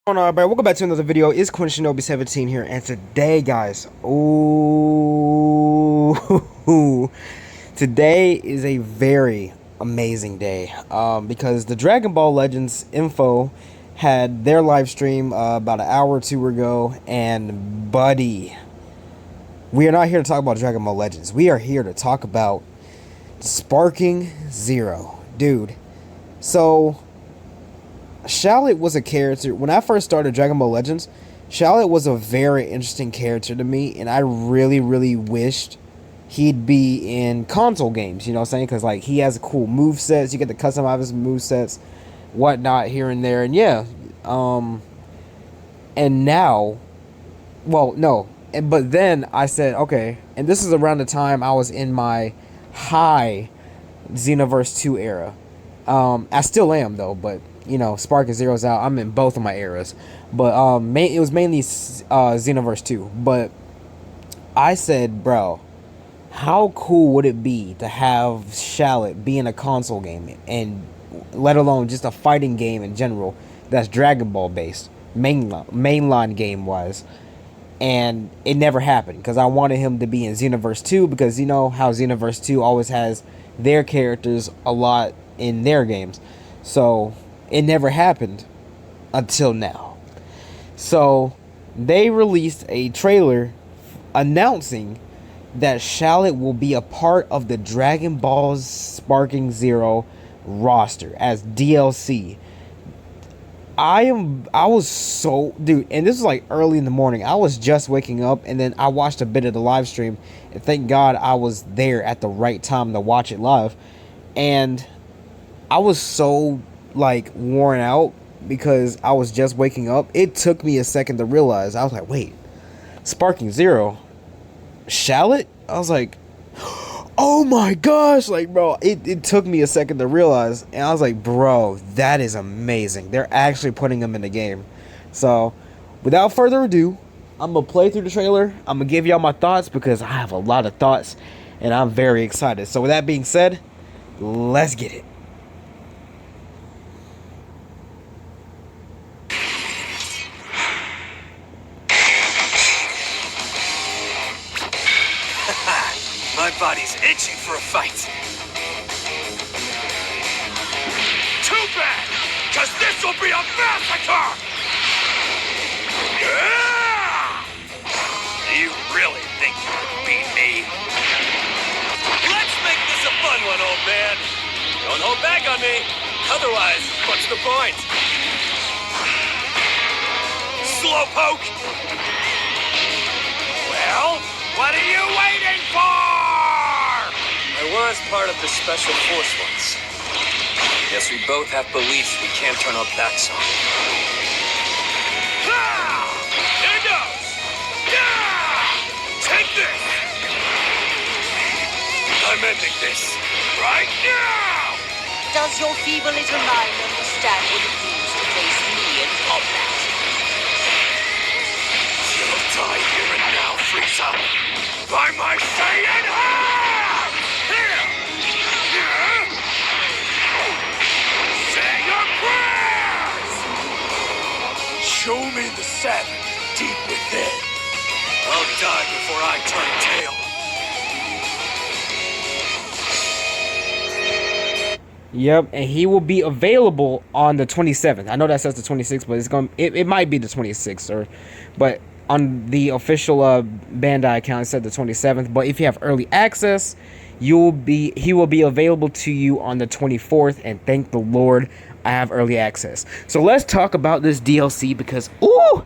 On, everybody, welcome back to another video. It's Shinobi17 here, and today, guys, ooh, today is a very amazing day, because the Dragon Ball Legends info had their live stream about an hour or two ago, and buddy, we are not here to talk about Dragon Ball Legends. We are here to talk about Sparking Zero, dude. So Shallot was a character. When I first started Dragon Ball Legends, Shallot was a very interesting character to me, and I really wished he'd be in console games, you know what I'm saying? Because, like, he has cool move sets. You get to customize his move sets, whatnot, here and there. And, yeah. And now, well, no. But then I said, okay. And this is around the time I was in my high Xenoverse 2 era. I still am, though, but you know, Spark and Zero's out. I'm in both of my eras, but it was mainly Xenoverse 2. But I said, bro, how cool would it be to have Shallot be in a console game, and let alone just a fighting game in general that's Dragon Ball based, mainline game wise. And it never happened because I wanted him to be in Xenoverse 2, because you know how Xenoverse 2 always has their characters a lot in their games. So it never happened until now. So they released a trailer announcing that Shallot will be a part of the Dragon Ball Sparking Zero roster as DLC. I was so, dude, and this was like early in the morning. I was just waking up, and then I watched a bit of the live stream, and thank God I was there at the right time to watch it live. And I was so, like, worn out because I was just waking up. It took me a second to realize. I was like, wait, Sparking Zero, Shallot? I was like, oh my gosh, like, bro, it took me a second to realize. And I was like, bro, that is amazing. They're actually putting him in the game. So without further ado, I'm gonna play through the trailer. I'm gonna give y'all my thoughts because I have a lot of thoughts and I'm very excited. So with that being said, let's get it. My body's itching for a fight. Too bad, because this will be a massacre! Yeah! You really think you can beat me? Let's make this a fun one, old man. Don't hold back on me. Otherwise, what's the point? Slowpoke! Well, what are you waiting for? I was part of the Special Force once. Guess we both have beliefs we can't turn our backs on. Ha! Here goes! Yeah! Take this! I'm ending this right now! Does your feeble little mind understand what it means to face me in combat? You'll die here and now, Frieza! By my Saiyan hand! Here! Yeah! Say your prayers! Show me the savage deep within. I'll die before I turn tail. Yep, and he will be available on the 27th. I know that says the 26th, but it might be the 26th, but on the official Bandai account it said the 27th. But if you have early access, he will be available to you on the 24th, and thank the Lord I have early access. So let's talk about this DLC because ooh!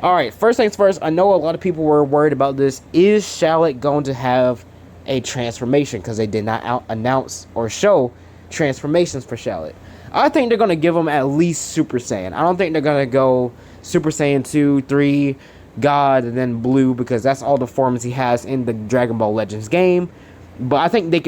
Alright, first things first, I know a lot of people were worried about this. Is Shallot going to have a transformation? Because they did not announce or show transformations for Shallot. I think they're going to give him at least Super Saiyan. I don't think they're going to go Super Saiyan 2, 3, God, and then Blue, because that's all the forms he has in the Dragon Ball Legends game. But I think they're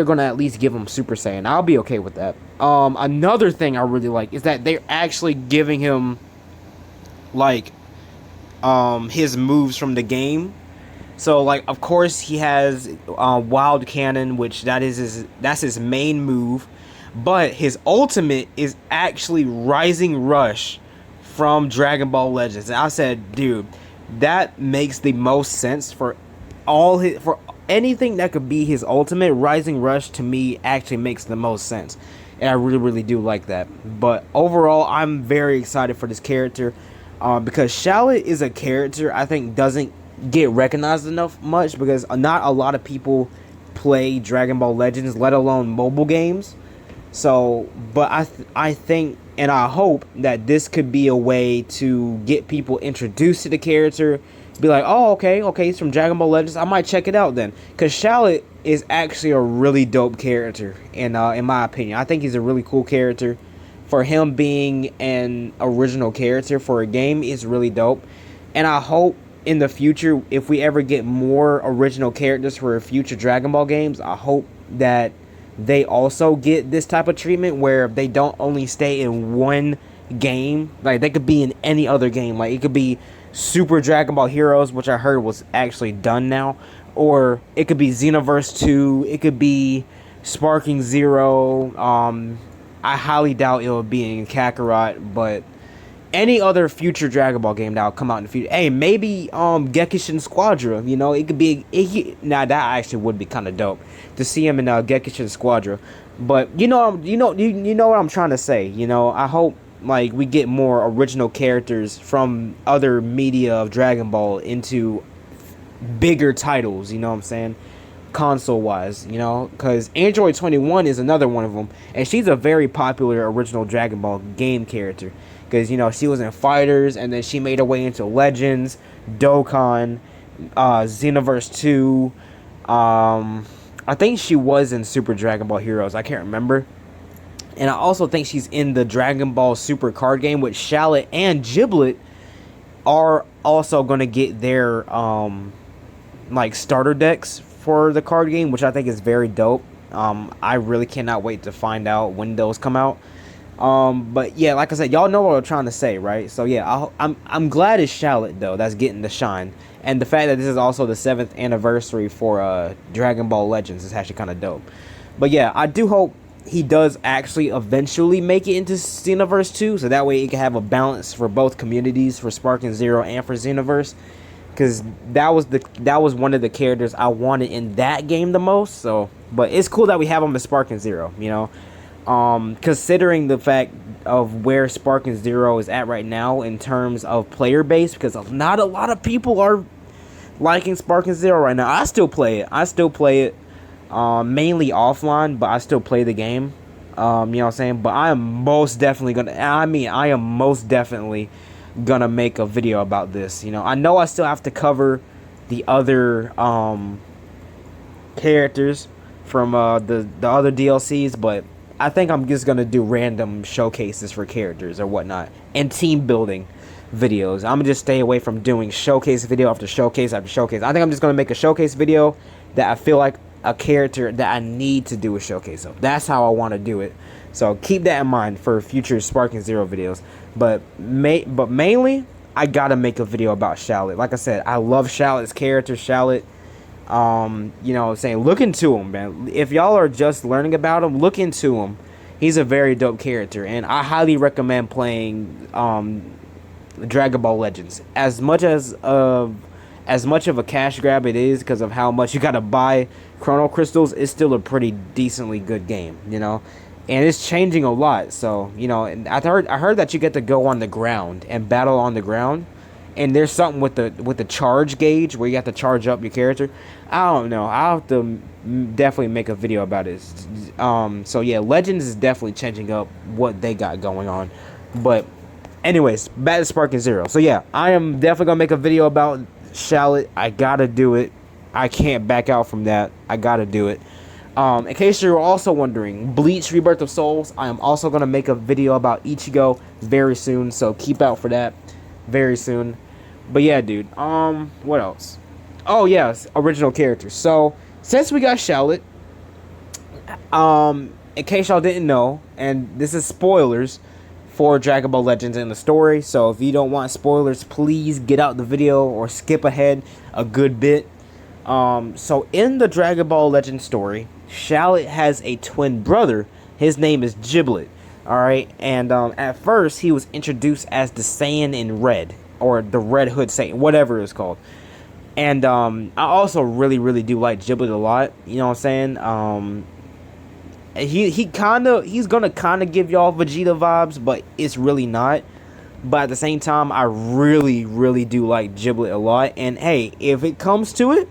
going to at least give him Super Saiyan. I'll be okay with that. Another thing I really like is that they're actually giving him, like, his moves from the game. So, like, of course, he has Wild Cannon, which that's his main move. But his ultimate is actually Rising Rush from Dragon Ball Legends. And I said, dude, that makes the most sense for anything that could be his ultimate. Rising Rush to me actually makes the most sense. And I really, really do like that. But overall, I'm very excited for this character. Because Shallot is a character I think doesn't get recognized enough much. Because not a lot of people play Dragon Ball Legends, let alone mobile games. So, but I think and I hope that this could be a way to get people introduced to the character. Be like, oh, okay, he's from Dragon Ball Legends. I might check it out then. Because Shallot is actually a really dope character, in my opinion. I think he's a really cool character. For him being an original character for a game is really dope. And I hope in the future, if we ever get more original characters for future Dragon Ball games, I hope that they also get this type of treatment where they don't only stay in one game. Like, they could be in any other game. Like, it could be Super Dragon Ball Heroes, which I heard was actually done now. Or it could be Xenoverse 2. It could be Sparking Zero. I highly doubt it will be in Kakarot, but any other future Dragon Ball game that will come out in the future. Hey, maybe Gekishin Squadra. You know, it could be. Now that actually would be kind of dope to see him in Gekishin Squadra. But you know what I'm trying to say. You know, I hope like we get more original characters from other media of Dragon Ball into bigger titles. You know what I'm saying? Console wise, you know, because Android 21 is another one of them, and she's a very popular original Dragon Ball game character. Because, you know, she was in Fighters, and then she made her way into Legends, Dokkan, Xenoverse 2. I think she was in Super Dragon Ball Heroes. I can't remember. And I also think she's in the Dragon Ball Super card game, which Shallot and Giblet are also going to get their, like, starter decks for the card game, which I think is very dope. I really cannot wait to find out when those come out. But yeah, like I said, y'all know what I'm trying to say, right? So yeah, I'm glad it's Shallot though that's getting the shine, and the fact that this is also the 7th anniversary for Dragon Ball Legends is actually kind of dope. But yeah, I do hope he does actually eventually make it into Xenoverse 2, so that way it can have a balance for both communities, for Sparking Zero and for Xenoverse, because that was one of the characters I wanted in that game the most. So, but it's cool that we have him as Sparking Zero, you know. Considering the fact of where Sparking Zero is at right now in terms of player base, because not a lot of people are liking Sparking Zero right now. I still play it. Mainly offline, but I still play the game. You know what I'm saying? But I am most definitely gonna make a video about this. You know I still have to cover the other characters from the other DLCs, but I think I'm just going to do random showcases for characters or whatnot. And team building videos. I'm going to just stay away from doing showcase video after showcase after showcase. I think I'm just going to make a showcase video that I feel like a character that I need to do a showcase of. That's how I want to do it. So keep that in mind for future Sparking Zero videos. But mainly, I got to make a video about Shallot. Like I said, I love Shallot's character. Shallot. You know what I'm saying, look into him, man. If y'all are just learning about him, look into him. He's a very dope character, and I highly recommend playing Dragon Ball Legends. As much of a cash grab it is because of how much you gotta buy Chrono Crystals, it's still a pretty decently good game, you know. And it's changing a lot, so you know. And I heard that you get to go on the ground and battle on the ground. And there's something with the charge gauge where you have to charge up your character. I don't know. I'll have to definitely make a video about it. So yeah, Legends is definitely changing up what they got going on. But anyways, back to Sparking Zero. So yeah, I am definitely gonna make a video about Shallot. I gotta do it. I can't back out from that. I gotta do it. In case you're also wondering, Bleach Rebirth of Souls, I am also gonna make a video about Ichigo very soon. So keep out for that very soon. But yeah, dude, what else? Oh, yes, original characters. So, since we got Shallot, in case y'all didn't know, and this is spoilers for Dragon Ball Legends and the story, so if you don't want spoilers, please get out the video or skip ahead a good bit. So, in the Dragon Ball Legends story, Shallot has a twin brother. His name is Giblet. All right, and at first he was introduced as the Saiyan in Red, or the Red Hood Saiyan, whatever it's called. And I also really do like Giblet a lot. You know what I'm saying? He's gonna kind of give y'all Vegeta vibes, but it's really not. But at the same time, I really do like Giblet a lot. And hey, if it comes to it,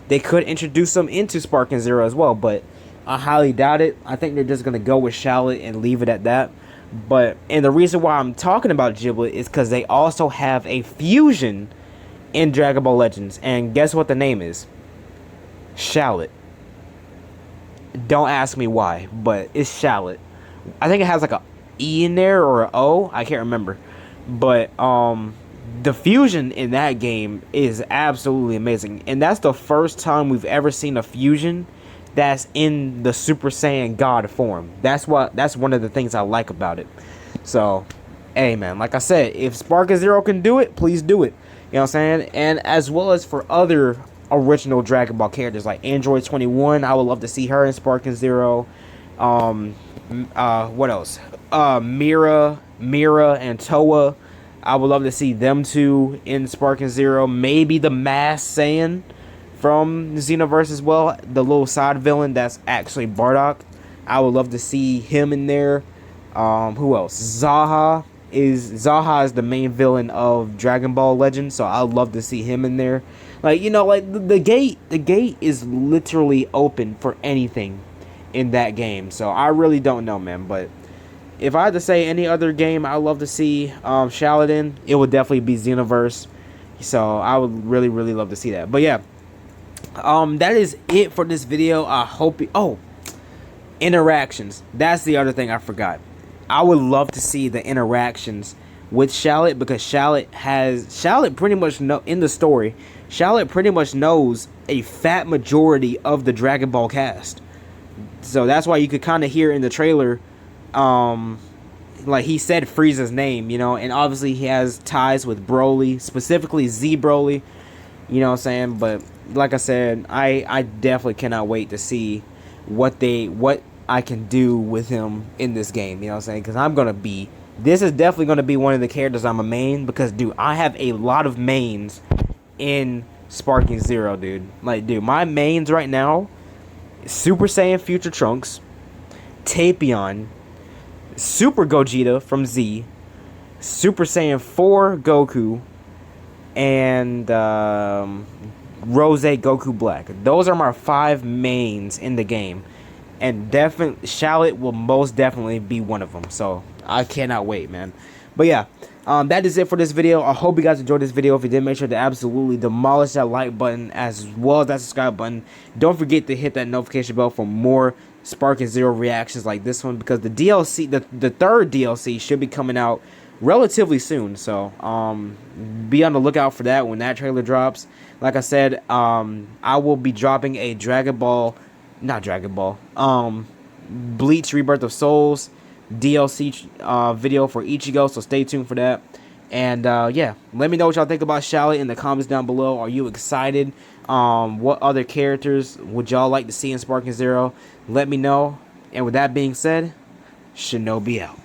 they could introduce him into Sparking Zero as well, but I highly doubt it. I think they're just gonna go with Shallot and leave it at that. And the reason why I'm talking about Giblet is because they also have a fusion in Dragon Ball Legends, and guess what the name is? Shallot. Don't ask me why, but it's Shallot. I think it has like a E in there or a O. I can't remember, but the fusion in that game is absolutely amazing, and that's the first time we've ever seen a fusion that's in the Super Saiyan God form. That's one of the things I like about it. So, hey man, like I said, if Sparking Zero can do it, please do it. You know what I'm saying? And as well as for other original Dragon Ball characters like Android 21, I would love to see her in Sparking Zero. What else? Mira and Toa. I would love to see them two in Sparking Zero. Maybe the Masked Saiyan from Xenoverse as well. The little side villain that's actually Bardock. I would love to see him in there. Who else? Zaha is the main villain of Dragon Ball Legends, so I'd love to see him in there. Like, you know, like the gate is literally open for anything in that game. So I really don't know, man. But if I had to say any other game I'd love to see Shallot in, it would definitely be Xenoverse. So I would really love to see that. But yeah, that is it for this video. I hope interactions. That's the other thing I forgot. I would love to see the interactions with Shallot, because Shallot pretty much in the story, Shallot pretty much knows a fat majority of the Dragon Ball cast. So that's why you could kind of hear in the trailer, like he said Frieza's name, you know, and obviously he has ties with Broly, specifically Z Broly, you know what I'm saying? But like I said, I definitely cannot wait to see what I can do with him in this game, you know what I'm saying? Because this is definitely going to be one of the characters I'm a main, because, dude, I have a lot of mains in Sparking Zero, dude. Like, dude, my mains right now, Super Saiyan Future Trunks, Tapion, Super Gogeta from Z, Super Saiyan 4 Goku, and Rose Goku Black. Those are my 5 mains in the game. And definitely, Shallot will most definitely be one of them. So, I cannot wait, man. But yeah, that is it for this video. I hope you guys enjoyed this video. If you did, make sure to absolutely demolish that like button as well as that subscribe button. Don't forget to hit that notification bell for more Sparking Zero reactions like this one, because the DLC, the third DLC, should be coming out relatively soon. So, be on the lookout for that when that trailer drops. Like I said, I will be dropping a Bleach Rebirth of Souls DLC video for Ichigo, so stay tuned for that. And yeah, let me know what y'all think about Shallot in the comments down below. Are you excited? What other characters would y'all like to see in Sparking Zero? Let me know. And with that being said, Shinobi out.